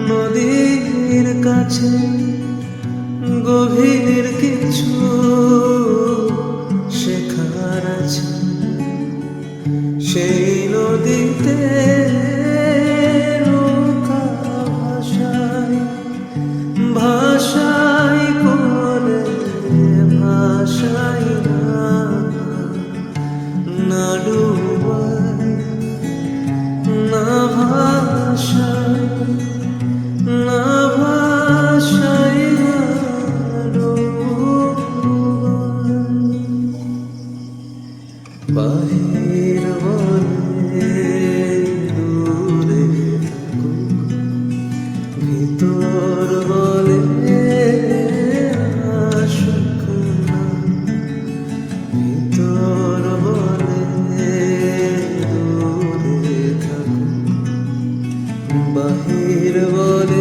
নদীর কাছে গভীর কিছু শেখার আছে। সেই নদীতে নৌকা ভাষায় ভাষায় করে ভাষায় না ডুবায় না ভাষায় না ভাষায় বাহির বলে দূরে থাকুক, ভিতর বলে আসুক না। ভিতর বলে দূরে থাকুক, বাহির বলে